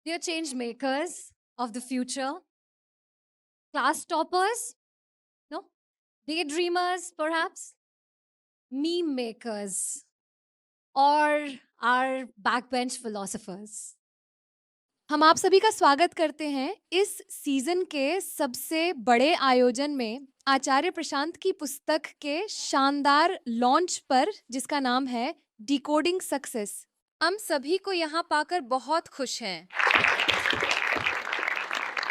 Dear change makers of the future, class toppers, no, daydreamers perhaps, meme makers, or our backbench philosophers. हम आप सभी का स्वागत करते हैं इस सीजन के सबसे बड़े आयोजन में आचार्य प्रशांत की पुस्तक के शानदार लॉन्च पर, जिसका नाम है डिकोडिंग सक्सेस। हम सभी को यहाँ पाकर बहुत खुश हैं।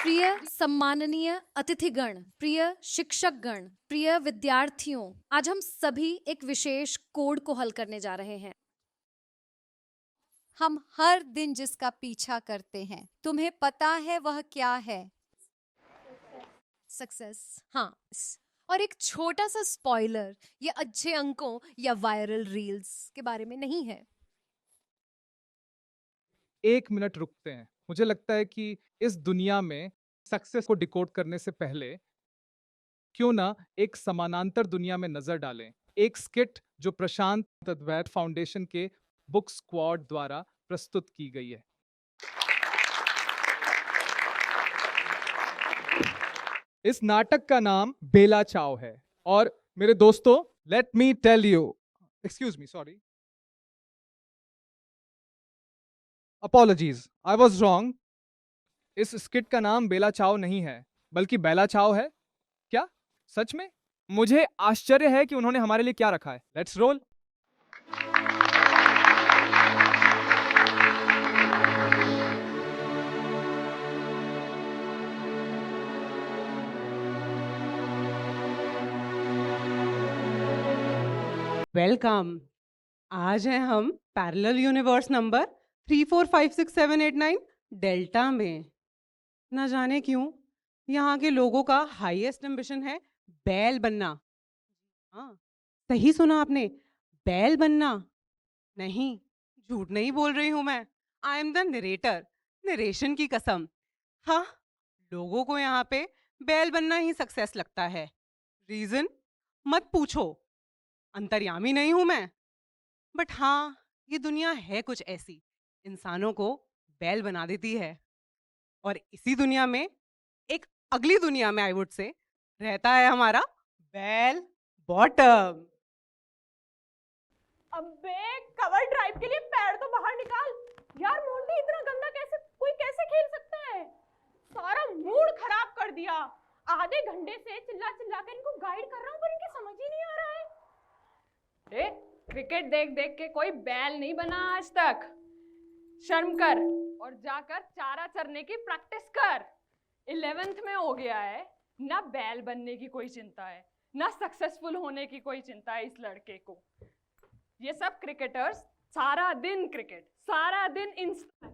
प्रिय सम्माननीय अतिथिगण, प्रिय शिक्षकगण, प्रिय विद्यार्थियों, आज हम सभी एक विशेष कोड को हल करने जा रहे हैं। हम हर दिन जिसका पीछा करते हैं, तुम्हें पता है वह क्या है? सक्सेस। हाँ, और एक छोटा सा स्पॉइलर, ये अच्छे अंकों या वायरल रील्स के बारे में नहीं है। 1 मिनट रुकते हैं। मुझे लगता है कि इस दुनिया में सक्सेस को डिकोड करने से पहले क्यों ना एक समानांतर दुनिया में नजर डालें। एक स्किट जो प्रशांत अद्वैत फाउंडेशन के बुक स्क्वाड द्वारा प्रस्तुत की गई है। इस नाटक का नाम बेला चाव है और मेरे दोस्तों, let me tell you, excuse me, sorry, apologies, I was wrong. इस स्किट का नाम बेला चाव नहीं है, बल्कि बेला चाव है। क्या सच में? मुझे आश्चर्य है कि उन्होंने हमारे लिए क्या रखा है। Let's roll. वेलकम। आज हैं हम पैरेलल यूनिवर्स नंबर 3456789 डेल्टा में। ना जाने क्यों यहाँ के लोगों का हाईएस्ट एम्बिशन है बैल बनना। हाँ, सही सुना आपने, बैल बनना। नहीं, झूठ नहीं बोल रही हूँ मैं। I am the narrator, narration की कसम। हाँ, लोगों को यहाँ पे बैल बनना ही सक्सेस लगता है। रीजन मत पूछो, अंतर्यामी नहीं हूं मैं। बट हाँ, ये दुनिया है कुछ ऐसी, इंसानों को बैल बना देती है। और इसी दुनिया में, एक अगली दुनिया में आई वुड से, रहता है हमारा बैल बॉटम। अबे कवर ड्राइव के लिए पैर तो बाहर निकाल। यार मोंटी, इतना गंदा कोई कैसे खेल सकता है? सारा मूड खराब कर दिया। आधे घंटे से चिल्ला चिल्ला कर इनको गाइड कर रहा हूँ, पर इनकी समझ ही नहीं आ रहा है। क्रिकेट देख देख के कोई बैल नहीं बना आज तक। शर्म कर और जाकर चारा चरने की प्रैक्टिस कर। 11th में हो गया है, ना बैल बनने की कोई चिंता है, ना सक्सेसफुल होने की कोई चिंता है इस लड़के को। ये सब क्रिकेटर्स सारा दिन क्रिकेट, सारा दिन इंस्टा।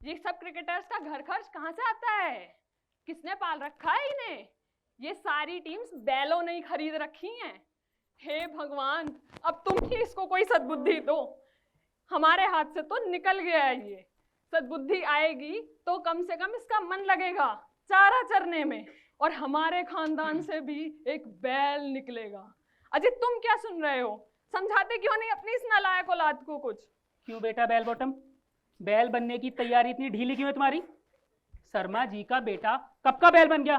ये सब क्रिकेटर्स का घर खर्च कहाँ से आता है? किसने पाल रखा है इन्हें? ये सारी टीम्स बैलों ने ही खरीद रखी हैं। हे भगवान, अब तुम ही इसको कोई सद्बुद्धि दो। हमारे हाथ से तो निकल गया है ये। सद्बुद्धि आएगी तो कम से कम इसका मन लगेगा चारा चरने में, और हमारे खानदान से भी एक बैल निकलेगा। अजय, तुम क्या सुन रहे हो? समझाते क्यों नहीं अपनी इस नालायक औलाद को कुछ? क्यों बेटा बैल बॉटम, बैल बनने की तैयारी इतनी ढीली क्यों है तुम्हारी? शर्मा जी का बेटा कब का बैल बन गया?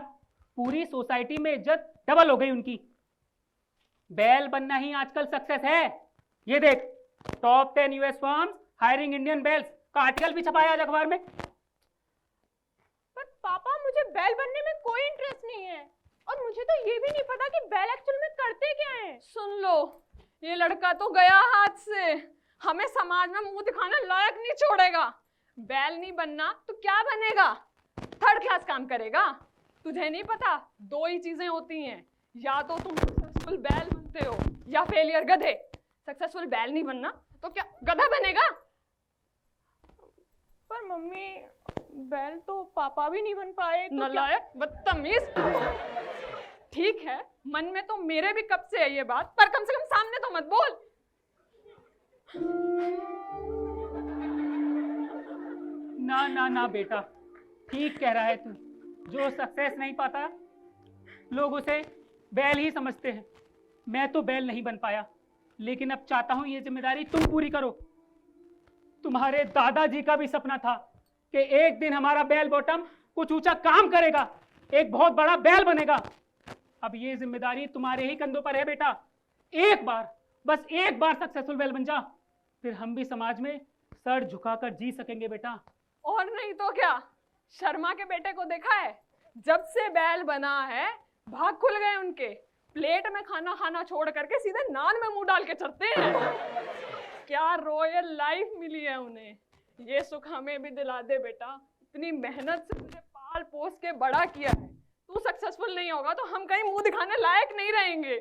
पूरी सोसाइटी में इज्जत डबल हो गई उनकी। बैल बनना ही आजकल सक्सेस है। ये देख, top 10 US firms hiring Indian bells का आर्टिकल भी छपाया आज अखबार में। पर पापा, मुझे बैल बनने में कोई इंटरेस्ट नहीं है, और मुझे तो ये भी नहीं पता कि बैल एक्चुअल में करते क्या है। सुन लो, ये लड़का तो गया हाथ से। हमें समाज में मुंह दिखाने लायक नहीं छोड़ेगा। बैल नहीं बनना तो क्या बनेगा? थर्ड क्लास काम करेगा। तुझे नहीं पता, दो ही चीजें होती हैं, या तो तुम सक्सेसफुल बैल बनते हो या फेलियर गधे। सक्सेसफुल बैल नहीं बनना तो क्या गधा बनेगा? पर मम्मी, बैल तो पापा भी नहीं बन पाए तो नालायक, बदतमीज। ठीक है, मन में तो मेरे भी कब से है ये बात, पर कम से कम सामने तो मत बोल। ना ना ना बेटा, ठीक कह रहा है तू। जो सक्सेस नहीं पाता लोग उसे बैल ही समझते हैं। मैं तो बैल नहीं बन पाया, लेकिन अब चाहता हूं ये जिम्मेदारी तुम पूरी करो। तुम्हारे दादाजी का भी सपना था कि एक दिन हमारा बेल बॉटम कुछ ऊंचा काम करेगा, एक बहुत बड़ा बैल बनेगा। अब ये जिम्मेदारी तुम्हारे ही कंधों पर है बेटा। एक बार, बस एक बार सक्सेसफुल बैल बन जा, फिर हम भी समाज में सर झुकाकर जी सकेंगे बेटा। और नहीं तो क्या, शर्मा के बेटे को देखा है, जब से बैल बना है भाग खुल गए उनके। प्लेट में खाना खाना छोड़ करके सीधे नान में मुंह डाल के चलते हैं। क्या रॉयल लाइफ मिली है उन्हें। ये सुख हमें भी दिला दे बेटा। इतनी मेहनत से तुझे पाल पोस के बड़ा किया है, तू सक्सेसफुल नहीं होगा तो हम कहीं मुंह दिखाने लायक नहीं रहेंगे।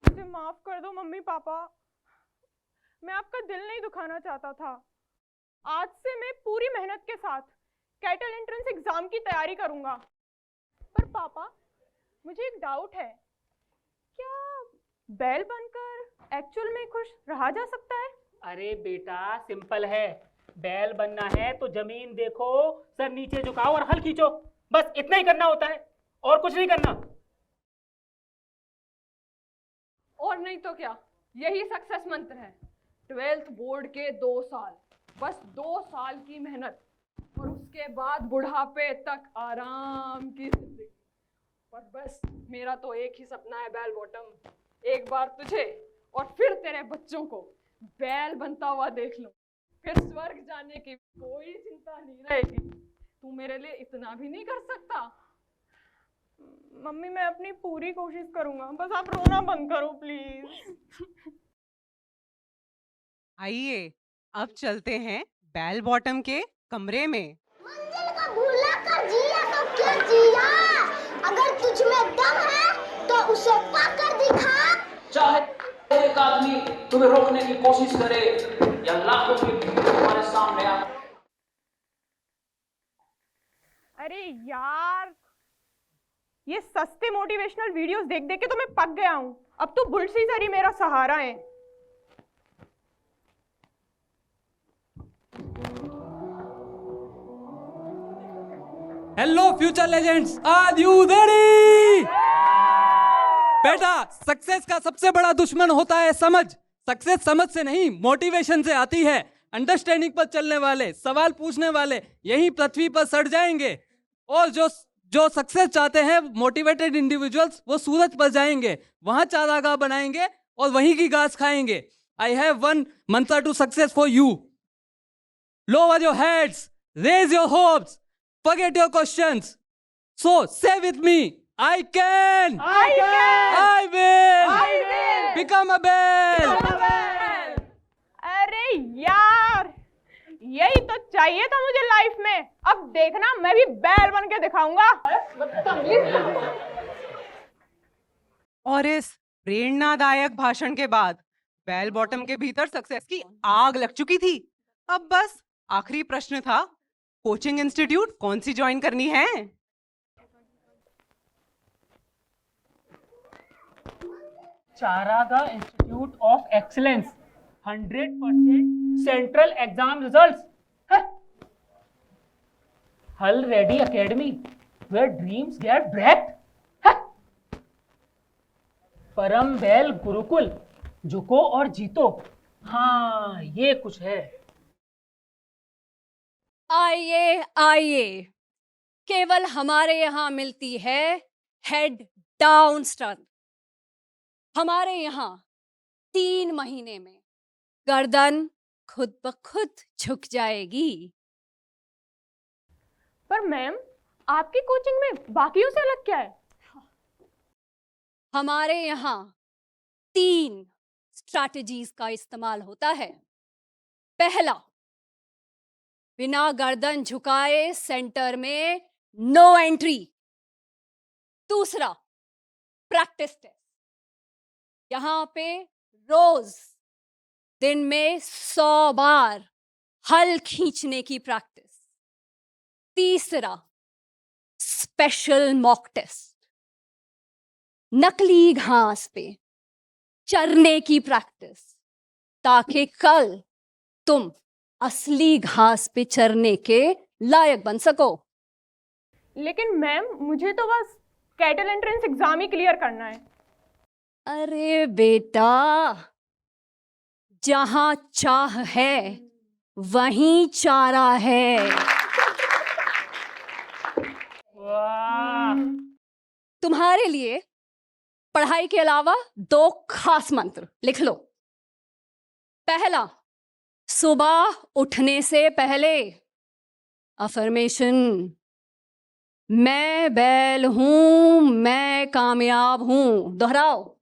मुझे माफ कर दो मम्मी पापा, मैं आपका दिल नहीं दुखाना चाहता था। आज से मैं पूरी मेहनत के साथ कैटल एंट्रेंस एग्जाम की तैयारी करूंगा। पर पापा, मुझे एक डाउट है, क्या बैल बनकर एक्चुअल में खुश रहा जा सकता है? अरे बेटा सिंपल है, बैल बनना है तो जमीन देखो, सर नीचे झुकाओ और हल खींचो, बस इतना ही करना होता है, और कुछ नहीं करना। और नहीं तो क्या, यही सक्सेस मंत्र है। 12th बोर्ड के 2 साल, बस 2 साल की मेहनत, और उसके बाद बुढ़ापे तक आराम की जिंदगी। पर बस मेरा तो एक ही सपना है बेल बॉटम, एक बार तुझे और फिर तेरे बच्चों को बैल बनता हुआ देख लूं, फिर स्वर्ग जाने की कोई चिंता नहीं रहेगी। तू मेरे लिए इतना भी नहीं कर सकता? मम्मी, मैं अपनी पूरी कोशिश करूंगा, बस आप रोना बंद करो प्लीज। आइए अब चलते हैं बेल बॉटम के कमरे में। मंजिल का भूला कर जिया तो क्या जिया, अगर तुझ में दम है तो उसे पाकर दिखा। चाहे एक आदमी तुम्हें रोकने की कोशिश करे या लाखों की भीड़ तुम्हारे सामने आ। अरे यार, ये सस्ते मोटिवेशनल वीडियोस देख देख के तो मैं पक गया हूँ। अब तो बुलडोज़र ही मेरा सहारा है। Hello future legends, are you ready? बेटा, सक्सेस का सबसे बड़ा दुश्मन होता है समझ। सक्सेस समझ से नहीं, मोटिवेशन से आती है। अंडरस्टैंडिंग पर चलने वाले, सवाल पूछने वाले यही पृथ्वी पर सड़ जाएंगे, और जो सक्सेस चाहते हैं मोटिवेटेड इंडिविजुअल्स, वो सूरज पर जाएंगे, वहां चारागाह बनाएंगे और वहीं की घास खाएंगे। I have one mantra to success for you. Lower your heads, raise your hopes, forget your questions. So say with me, I can. I can. I will. I will. Become a bell. अरे यार, यही तो चाहिए था मुझे life में। अब देखना, मैं भी बैल बन के दिखाऊंगा। और इस प्रेरणादायक भाषण के बाद बेल बॉटम के भीतर सक्सेस की आग लग चुकी थी। अब बस आखिरी प्रश्न था, कोचिंग इंस्टीट्यूट कौन सी ज्वाइन करनी है? चारागाह institute of excellence, 100% central exam results. हल ready academy, where dreams get breaked. परम बैल गुरुकुल, झुको और जीतो। हाँ, ये कुछ है। आइए आइए, केवल हमारे यहाँ मिलती है हेड डाउन स्ट्रेंथ। हमारे यहाँ 3 महीने में गर्दन खुद ब खुद झुक जाएगी। पर मैम, आपकी कोचिंग में बाकियों से अलग क्या है? हमारे यहाँ 3 स्ट्रैटेजीज का इस्तेमाल होता है। पहला, बिना गर्दन झुकाए सेंटर में नो एंट्री। दूसरा, प्रैक्टिस टेस्ट, यहाँ पे रोज दिन में 100 बार हल खींचने की प्रैक्टिस। तीसरा, स्पेशल मॉक टेस्ट, नकली घास पे चरने की प्रैक्टिस, ताकि कल तुम असली घास पे चरने के लायक बन सको। लेकिन मैम, मुझे तो बस कैटल एंट्रेंस एग्जाम ही क्लियर करना है। अरे बेटा, जहां चाह है वहीं चारा है। वाह तुम्हारे लिए पढ़ाई के अलावा 2 खास मंत्र लिख लो। पहला, सुबह उठने से पहले अफर्मेशन, मैं बैल हूं, मैं कामयाब हूं। दोहराओ,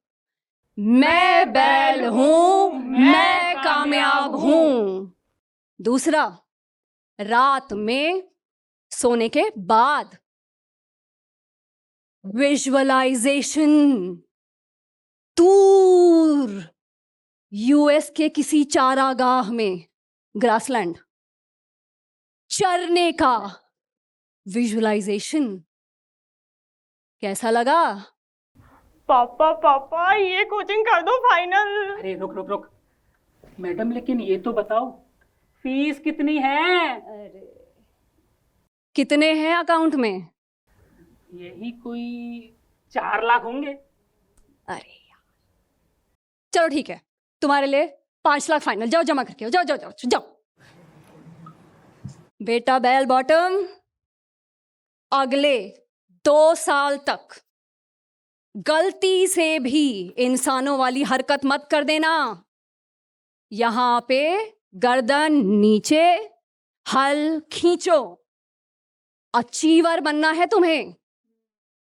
मैं बैल हूं, मैं कामयाब हूं। दूसरा, रात में सोने के बाद विजुअलाइजेशन, दूर यूएस के किसी चारागाह में, ग्रासलैंड, चरने का विजुअलाइजेशन। कैसा लगा? पापा पापा ये कोचिंग कर दो फाइनल। अरे रुक रुक रुक मैडम, लेकिन ये तो बताओ फीस कितनी है? कितने हैं अकाउंट में? यही कोई 4 लाख होंगे। अरे यार, चलो ठीक है, तुम्हारे लिए 5 लाख फाइनल। जाओ जमा करके आओ, जाओ जाओ जाओ जाओ। बेटा बेल बॉटम, अगले 2 साल तक गलती से भी इंसानों वाली हरकत मत कर देना। यहां पे गर्दन नीचे, हल खींचो। अचीवर बनना है तुम्हें।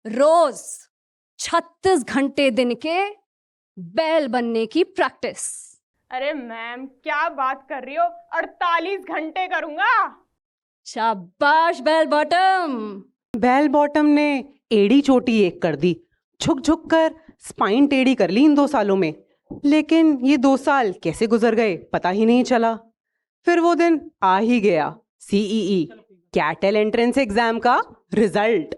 रोज 36 घंटे दिन के बैल बनने की प्रैक्टिस। अरे मैम क्या बात कर रही हो, 48 घंटे करूंगा। शाबाश बेल बॉटम। बेल बॉटम ने एड़ी चोटी एक कर दी, झुक झुक कर स्पाइन टेढ़ी कर ली इन 2 सालों में। लेकिन ये 2 साल कैसे गुजर गए पता ही नहीं चला। फिर वो दिन आ ही गया, CEE कैटल एंट्रेंस एग्जाम का रिजल्ट।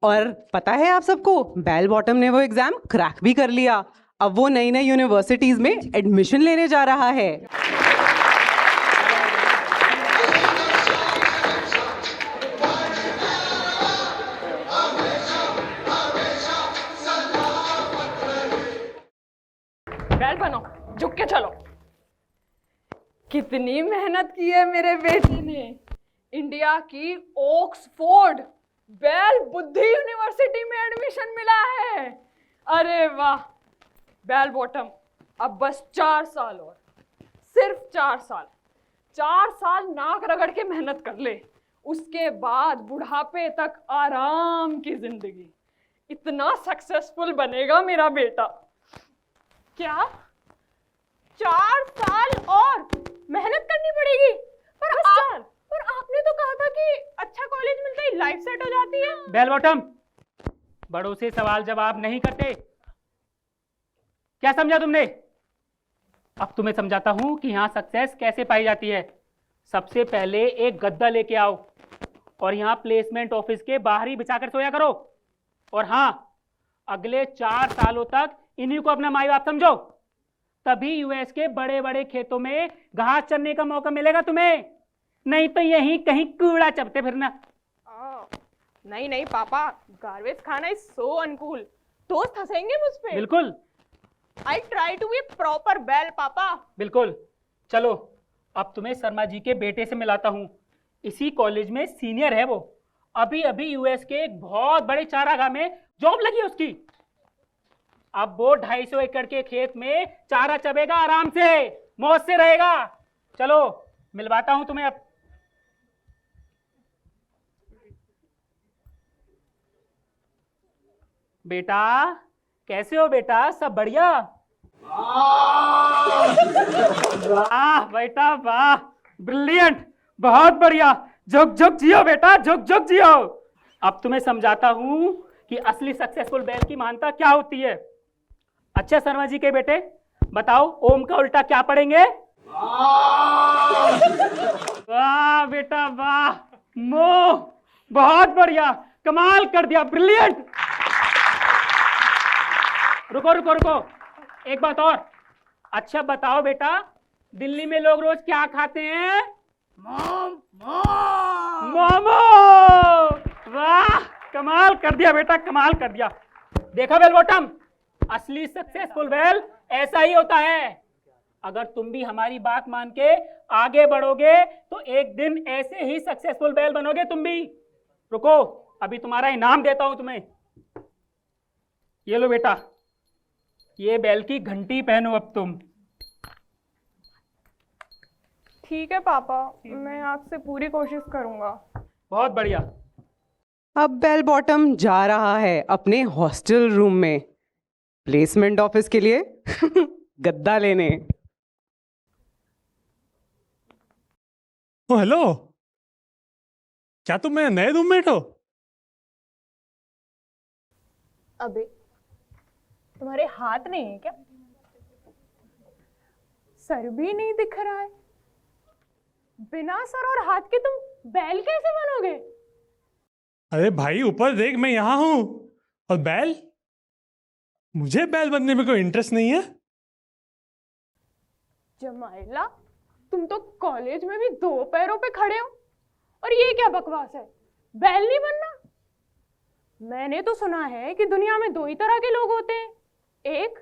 और पता है आप सबको, बेल बॉटम ने वो एग्जाम क्रैक भी कर लिया। अब वो नई नई यूनिवर्सिटीज में एडमिशन लेने जा रहा है। बैल बनो, झुक के चलो। कितनी मेहनत की है मेरे बेटे ने। इंडिया की ऑक्सफोर्ड बेल बुद्धि यूनिवर्सिटी में एडमिशन मिला है। अरे वाह बेल बॉटम, अब बस 4 साल और, सिर्फ 4 साल। 4 साल नाक रगड़ के मेहनत कर ले, उसके बाद बुढ़ापे तक आराम की जिंदगी। इतना सक्सेसफुल बनेगा मेरा बेटा। क्या 4 साल और मेहनत करनी पड़ेगी? पर आपने तो कहा था कि अच्छा कॉलेज मिलता ही लाइफ सेट हो जाती है। बेल बॉटम, बड़ों से सवाल जवाब नहीं करते। क्या समझा तुमने? अब तुम्हें समझाता हूं कि यहां सक्सेस कैसे पाई जाती है। सबसे पहले एक गद्दा लेके आओ और यहां प्लेसमेंट ऑफिस के बाहर ही बिछाकर सोया करो। और हां, अगले 4 सालों तक इन्हीं को अपना माई बाप समझो, तभी यूएस के बड़े बड़े खेतों में घास चरने का मौका मिलेगा तुम्हें। नहीं तो यहीं कहीं कूड़ा चबते फिरना। नहीं नहीं पापा, गार्बेज खाना इज सो अनकूल। दोस्त हंसेंगे मुझ पे। बिल्कुल, I try to be proper bell papa. बिल्कुल। चलो अब तुम्हें शर्मा जी के बेटे से मिलाता हूं। इसी कॉलेज में सीनियर है वो। अभी अभी यूएस के एक बहुत बड़े चारागाह में जॉब लगी है उसकी। अब वो 250 एकड़ के खेत में चारा चबेगा, आराम से मौज से रहेगा। चलो मिलवाता हूं तुम्हें अब। बेटा कैसे हो बेटा, सब बढ़िया? वाह बेटा वाह, ब्रिलियंट, बहुत बढ़िया। झुक झुक जियो बेटा, झुक झुक जियो। अब तुम्हें समझाता हूं कि असली सक्सेसफुल बैल की महानता क्या होती है। अच्छा शर्मा जी के बेटे, बताओ ओम का उल्टा क्या पढ़ेंगे? वाह बेटा वाह, मोह, बहुत बढ़िया, कमाल कर दिया, ब्रिलियंट। रुको रुको रुको, एक बात और। अच्छा बताओ बेटा, दिल्ली में लोग रोज क्या खाते हैं? मोमो। वाह, कमाल कर दिया बेटा, कमाल कर दिया। देखा बेल बॉटम, असली सक्सेसफुल बैल ऐसा ही होता है। अगर तुम भी हमारी बात मान के आगे बढ़ोगे तो एक दिन ऐसे ही सक्सेसफुल बैल बनोगे तुम भी। रुको, अभी तुम्हारा इनाम देता हूं तुम्हें। ये लो बेटा, ये बैल की घंटी पहनो अब तुम। ठीक है पापा, मैं आपसे पूरी कोशिश करूंगा। बहुत बढ़िया। अब बेल बॉटम जा रहा है अपने हॉस्टल रूम में प्लेसमेंट ऑफिस के लिए गद्दा लेने। ओ हेलो, क्या तुम मेरे नए रूममेट हो? अबे तुम्हारे हाथ नहीं है क्या? सर भी नहीं दिख रहा है। बिना सर और हाथ के तुम बैल कैसे बनोगे? अरे भाई ऊपर देख, मैं यहां हूं। और बैल? मुझे बैल बनने में कोई इंटरेस्ट नहीं है। जमाइला, तुम तो कॉलेज में भी 2 पैरों पे खड़े हो और ये क्या बकवास है? बैल नहीं बनना? मैंने तो सुना है कि दुनिया में 2 ही तरह के लोग होते हैं, एक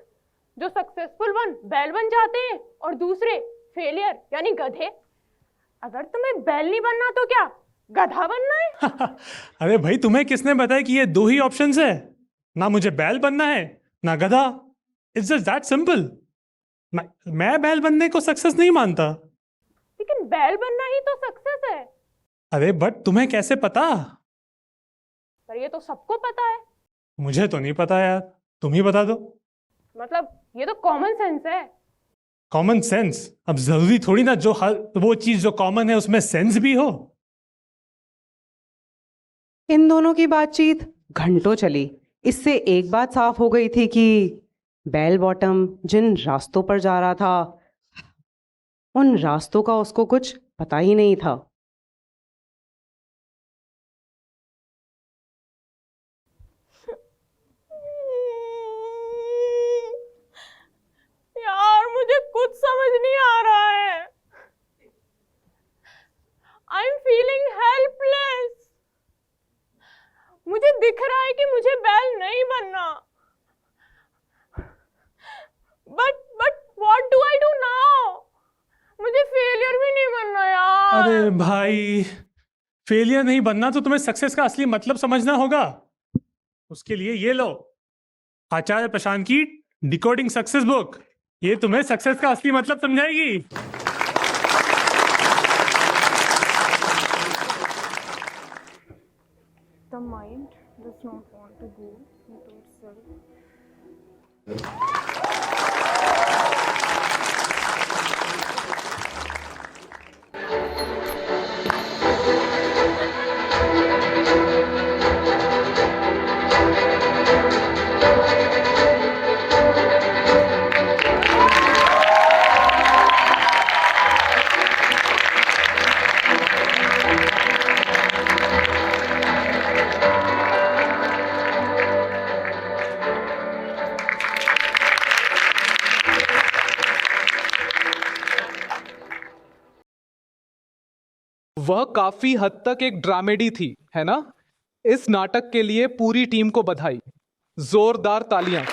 जो सक्सेसफुल बैल बन जाते हैं और दूसरे फेलियर यानी गधे। अगर तुम्हें बैल नहीं बनना तो क्या गधा बनना है? अरे भाई, तुम्हें किसने बताया कि ये 2 ही ऑप्शंस है? ना मुझे बैल बनना है ना गधा। It's just that simple. मैं बैल बनने को सक्सेस नहीं मानता। लेकिन बैल बनना ही तो सक्सेस है। अरे बट तुम्हें कैसे पता? पर ये तो सबको पता है। मुझे तो नहीं पता यार, तुम ही बता दो। मतलब ये तो कॉमन सेंस है। Common sense? अब जरूरी थोड़ी ना जो हर वो चीज जो कॉमन है उसमें सेंस भी हो। इन दोनों की बातचीत घंटों चली। इससे एक बात साफ हो गई थी कि बेल बॉटम जिन रास्तों पर जा रहा था उन रास्तों का उसको कुछ पता ही नहीं था। यार मुझे कुछ समझ नहीं आ रहा है। I am feeling helpless. मुझे दिख रहा है कि मुझे बैल नहीं बनना, but what do I do now? मुझे फेलियर भी नहीं बनना यार। अरे भाई, फेलियर नहीं बनना तो तुम्हें सक्सेस का असली मतलब समझना होगा। उसके लिए ये लो, आचार्य प्रशांत की डिकोडिंग सक्सेस बुक। ये तुम्हें सक्सेस का असली मतलब समझाएगी। The mind does not want to go into itself. वह काफी हद तक एक ड्रामेडी थी, है ना? इस नाटक के लिए पूरी टीम को बधाई, जोरदार तालियां।